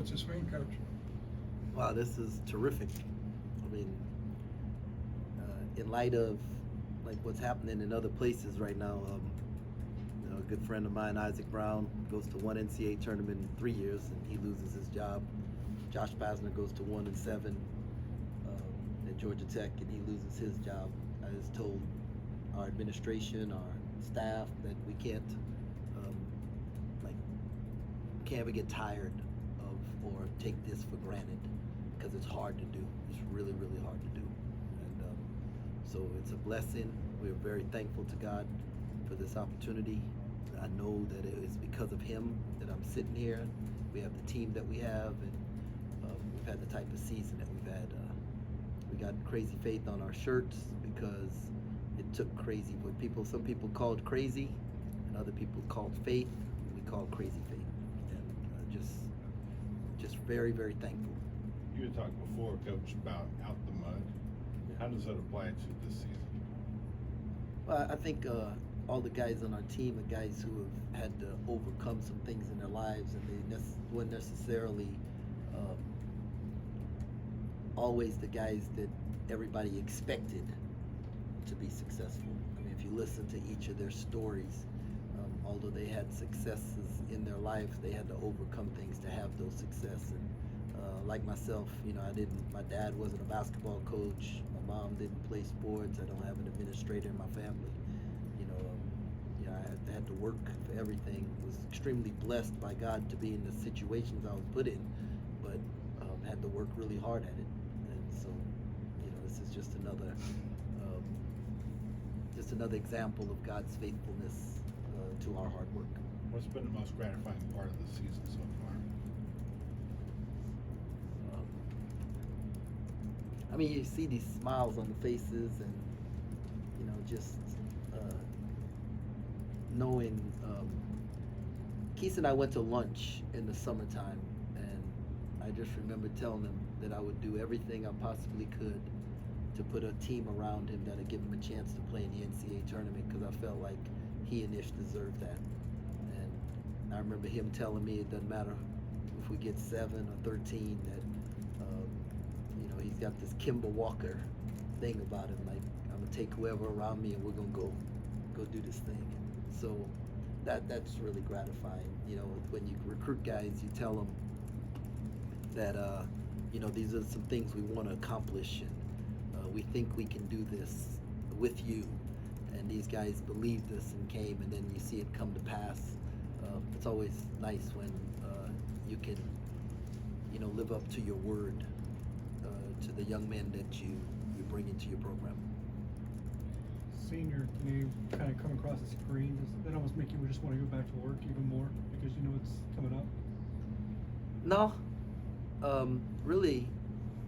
What's this mean, Coach? Wow, this is terrific. I mean, in light of like what's happening in other places right now, a good friend of mine, Isaac Brown, goes to one NCAA tournament in 3 years and he loses his job. Josh Pazner goes to 1-7 at Georgia Tech and he loses his job. I just told our administration, our staff, that we can't can't ever get tired of or take this for granted because it's hard to do. It's really, really hard to do. And so it's a blessing. We're very thankful to God for this opportunity. I know that it is because of Him that I'm sitting here. We have the team that we have, and we've had the type of season that we've had. We got Crazy Faith on our shirts because it took crazy. What some people called crazy, and other people called faith. We call crazy faith. Just very, very thankful. You had talked before, Coach, about out the mud. How does that apply to this season? Well, I think all the guys on our team are guys who have had to overcome some things in their lives, and they weren't necessarily always the guys that everybody expected to be successful. I mean, if you listen to each of their stories, although they had successes in their life, they had to overcome things to have those success. And like myself, my dad wasn't a basketball coach. My mom didn't play sports. I don't have an administrator in my family. I had to work for everything. Was extremely blessed by God to be in the situations I was put in, but had to work really hard at it. And so, this is just another example of God's faithfulness to our hard work. What's been the most gratifying part of the season so far? You see these smiles on the faces, and just knowing. Keith and I went to lunch in the summertime, and I just remember telling him that I would do everything I possibly could to put a team around him that would give him a chance to play in the NCAA tournament, because I felt like he and Ish deserved that. And I remember him telling me it doesn't matter if we get 7 or 13, that he's got this Kimball Walker thing about him, like, I'm gonna take whoever around me and we're gonna go do this thing. So that's really gratifying. When you recruit guys, you tell them that these are some things we want to accomplish, and we think we can do this with you. And these guys believed us and came, and then you see it come to pass. It's always nice when you can, live up to your word to the young men that you bring into your program. Senior name kind of come across the screen. Does that almost make you just want to go back to work even more because it's coming up? No, really,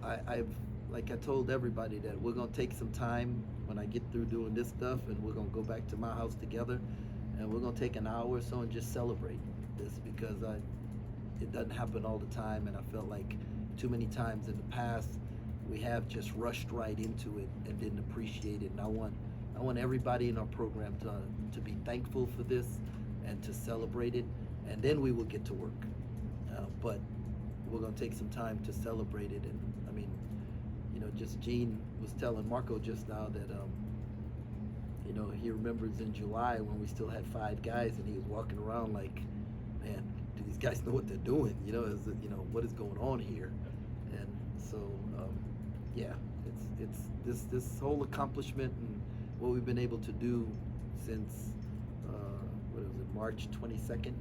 I've like I told everybody that we're gonna take some time when I get through doing this stuff, and we're gonna go back to my house together, and we're gonna take an hour or so and just celebrate this, because it doesn't happen all the time, and I felt like too many times in the past we have just rushed right into it and didn't appreciate it. And I want everybody in our program to be thankful for this and to celebrate it, and then we will get to work. But we're gonna take some time to celebrate it. And just Gene was telling Marco just now that he remembers in July when we still had 5 guys, and he was walking around like, man, do these guys know what they're doing? What is going on here? And so it's this whole accomplishment and what we've been able to do since March 22nd.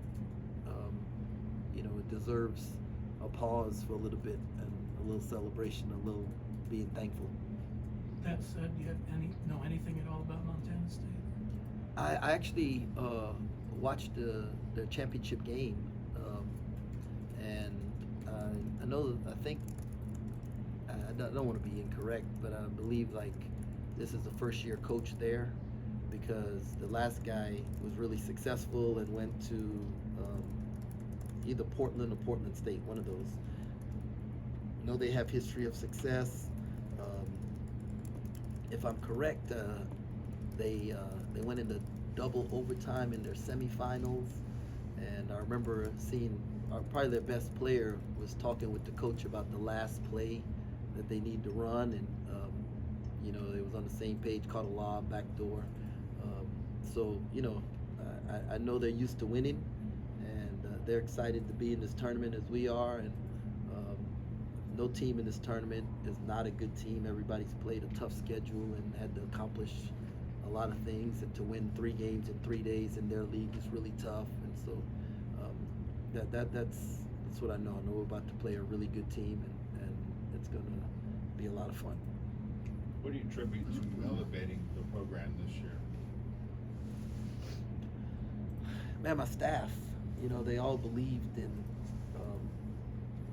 It deserves a pause for a little bit and a little celebration, a little being thankful. That said, do you know anything at all about Montana State? I actually watched the championship game, and I don't want to be incorrect, but I believe this is the first year coach there, because the last guy was really successful and went to either Portland or Portland State, one of those. They have history of success. If I'm correct, they went into double overtime in their semifinals, and I remember seeing probably their best player was talking with the coach about the last play that they need to run, and it was on the same page, caught a lob, backdoor. So I know they're used to winning, and they're excited to be in this tournament as we are. And no team in this tournament is not a good team. Everybody's played a tough schedule and had to accomplish a lot of things, and to win 3 games in 3 days in their league is really tough. And so that's what I know. I know we're about to play a really good team, and it's going to be a lot of fun. What do you attribute to elevating the program this year? Man, my staff, they all believed in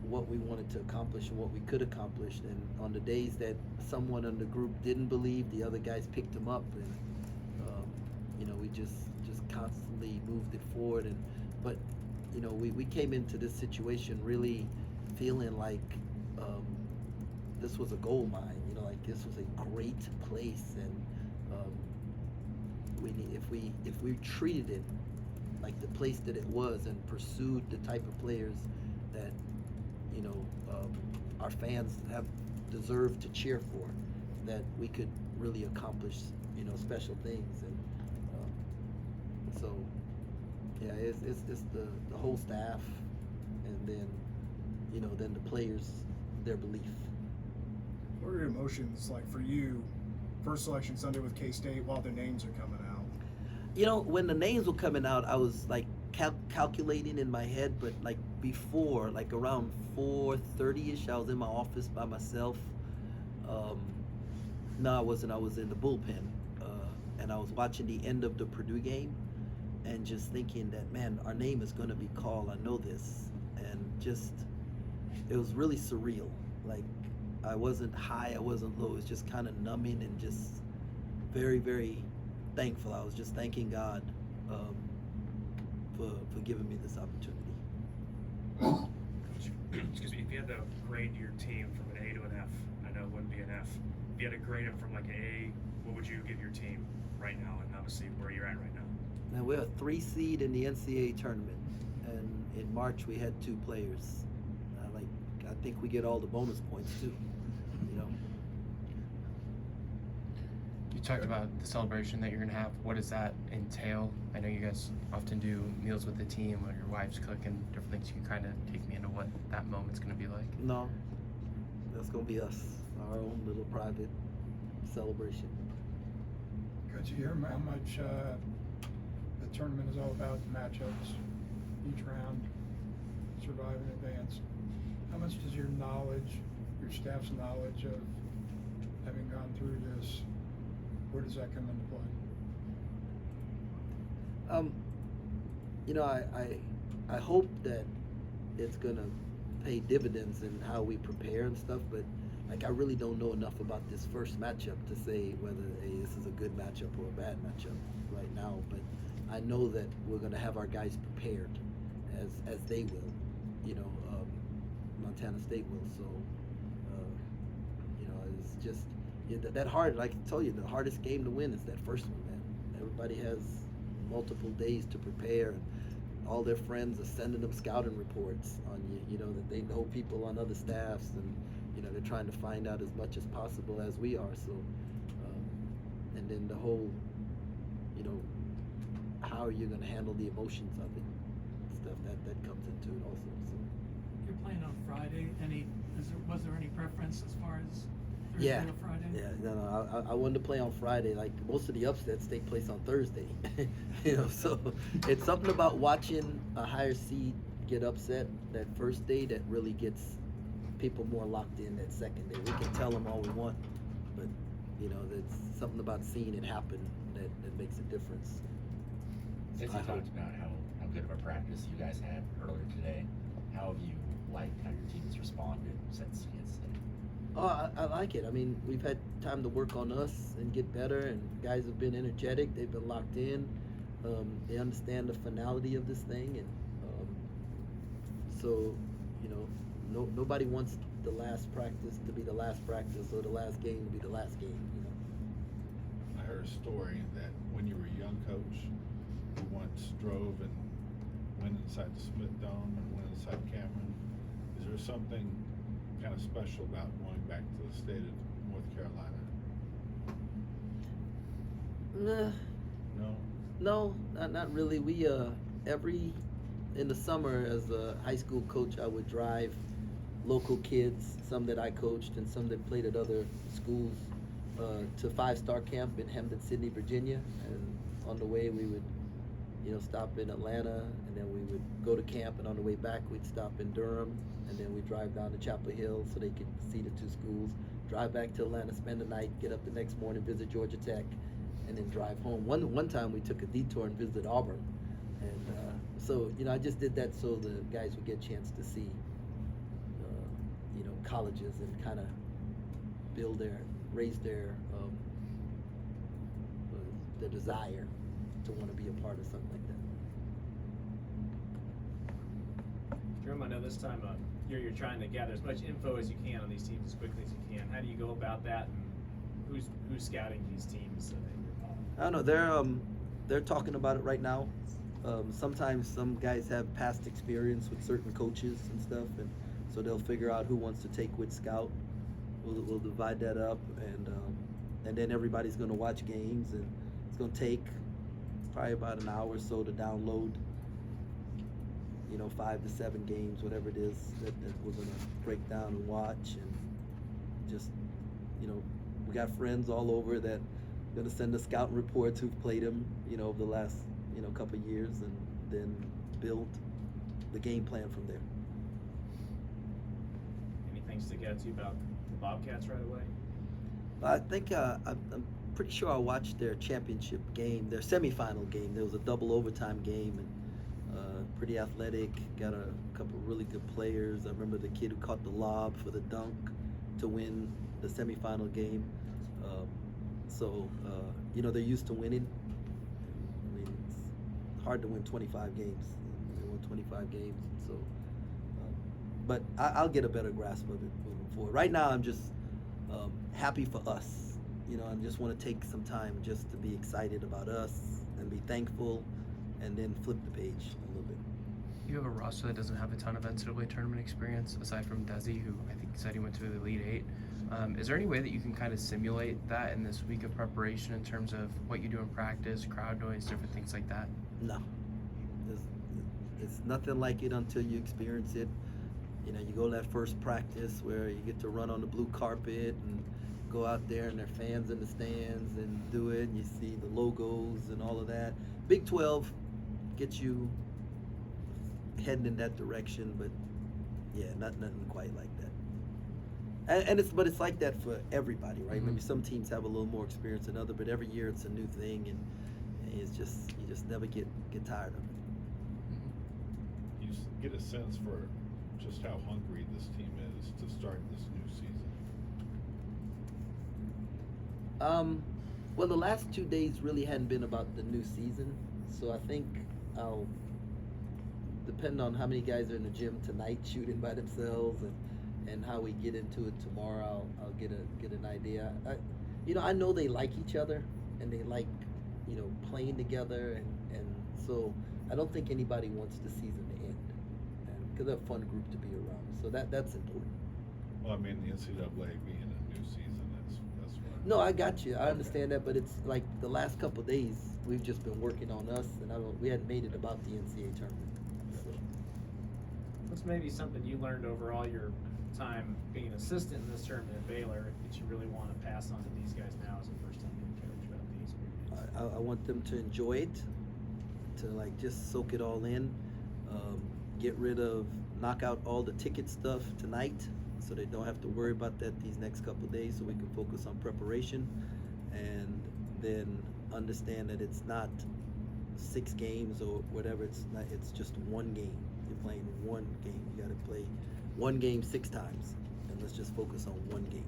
what we wanted to accomplish and what we could accomplish. And on the days that someone in the group didn't believe, the other guys picked them up, and we just constantly moved it forward. But we came into this situation really feeling like this was a gold mine. Like this was a great place, and if we treated it like the place that it was and pursued the type of players that our fans have deserved to cheer for, that we could really accomplish special things. And so it's the whole staff, and then the players, their belief. What are your emotions like for you, first selection Sunday with K-State while their names are coming out? When the names were coming out, I was like calculating in my head, but like before, like around 4:30ish, I was in my office by myself. No, I wasn't. I was in the bullpen, and I was watching the end of the Purdue game, and just thinking that, man, our name is going to be called. I know this, and just it was really surreal. Like I wasn't high, I wasn't low. It was just kind of numbing, and just very, very thankful. I was just thanking God for giving me this opportunity. Excuse me, if you had to grade your team from an A to an F, I know it wouldn't be an F. If you had to grade it from like an A, what would you give your team right now, and obviously where you're at right now? Now we're a 3 seed in the NCAA tournament, and in March we had 2 players. I think we get all the bonus points too. You talked about the celebration that you're gonna have. What does that entail? I know you guys often do meals with the team, or your wife's cooking, different things. You can kind of take me into what that moment's gonna be like. No, that's gonna be us, our own little private celebration. Could you hear how much the tournament is all about, the matchups, each round, survive in advance? How much does your knowledge, your staff's knowledge of having gone through this, where does that come into play? I hope that it's gonna pay dividends in how we prepare and stuff, but like I really don't know enough about this first matchup to say whether this is a good matchup or a bad matchup right now. But I know that we're gonna have our guys prepared as they will, Montana State will. So it's just that hard. Like I told you, the hardest game to win is that first one, man. Everybody has multiple days to prepare, and all their friends are sending them scouting reports on you, that they know people on other staffs, and they're trying to find out as much as possible as we are. So and then the whole how are you going to handle the emotions of it, stuff that comes into it also. So You're playing on Friday. Was there any preference as far as Thursday yeah, or Friday? yeah, no, I wanted to play on Friday. Like most of the upsets take place on Thursday, So it's something about watching a higher seed get upset that first day that really gets people more locked in that second day. We can tell them all we want, but there's something about seeing it happen that makes a difference. Since you talked about how good of a practice you guys had earlier today, how have you liked how your team has responded since yesterday? Oh, I like it. I mean, we've had time to work on us and get better, and guys have been energetic. They've been locked in. They understand the finality of this thing, and so nobody wants the last practice to be the last practice or the last game to be the last game. I heard a story that when you were a young coach, you once drove and went inside the Smith Dome and went inside Cameron. Is there something kind of special about going back to the state of North Carolina? No? No, not really. We in the summer as a high school coach, I would drive local kids, some that I coached and some that played at other schools, to 5-star camp in Hampton, Sydney, Virginia. And on the way we would, stop in Atlanta, and then we would go to camp, and on the way back we'd stop in Durham, and then we'd drive down to Chapel Hill so they could see the two schools, drive back to Atlanta, spend the night, get up the next morning, visit Georgia Tech, and then drive home. One time we took a detour and visited Auburn, and so I just did that so the guys would get a chance to see colleges and kind of raise their desire to want to be a part of something like that. Jerome, I know this time of year you're trying to gather as much info as you can on these teams as quickly as you can. How do you go about that, and who's scouting these teams that you're following? I don't know. They're talking about it right now. Sometimes some guys have past experience with certain coaches and stuff, and so they'll figure out who wants to take which scout. We'll divide that up, and then everybody's going to watch games, and it's going to take probably about an hour or so to download 5 to 7 games, whatever it is that we're going to break down and watch. And just we got friends all over that are going to send us scouting reports who've played them over the last couple of years, and then build the game plan from there. Anything stick out to you about the Bobcats right away? I think I'm pretty sure I watched their championship game, their semifinal game. There was a double overtime game, and pretty athletic. Got a couple of really good players. I remember the kid who caught the lob for the dunk to win the semifinal game. So they're used to winning. I mean, it's hard to win 25 games. They won 25 games, so. But I'll get a better grasp of it moving forward. Right now, I'm just happy for us. I just want to take some time just to be excited about us and be thankful, and then flip the page a little bit. You have a roster that doesn't have a ton of NCAA tournament experience, aside from Desi, who I think said he went to the Elite Eight. Is there any way that you can kind of simulate that in this week of preparation in terms of what you do in practice, crowd noise, different things like that? No. It's nothing like it until you experience it. You go to that first practice where you get to run on the blue carpet and go out there and there are fans in the stands and do it, and you see the logos and all of that. Big 12 gets you heading in that direction, but yeah, nothing quite like that. And it's like that for everybody, right? Mm-hmm. Maybe some teams have a little more experience than others, but every year it's a new thing, and it's just you just never get tired of it. You get a sense for just how hungry this team is to start this new season. Well, the last 2 days really hadn't been about the new season, so I think I'll depend on how many guys are in the gym tonight shooting by themselves, and how we get into it tomorrow. I'll get an idea. I know they like each other, and they like playing together, and so I don't think anybody wants the season to end, because they're a fun group to be around. So that's important. Well, I mean, the NCAA being a new season, that's what. No, I got you. I understand that, but it's like the last couple of days we've just been working on us, and we hadn't made it about the NCAA tournament. So. What's maybe something you learned over all your time being an assistant in this tournament at Baylor that you really want to pass on to these guys now as a first-time head coach about the experience? I want them to enjoy it, to just soak it all in, knock out all the ticket stuff tonight, so they don't have to worry about that these next couple of days, so we can focus on preparation, and then understand that it's not 6 games or whatever. It's just one game. You're playing one game. You got to play one game 6 times, and let's just focus on one game.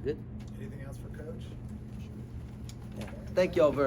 Good. Anything else for Coach? Thank y'all very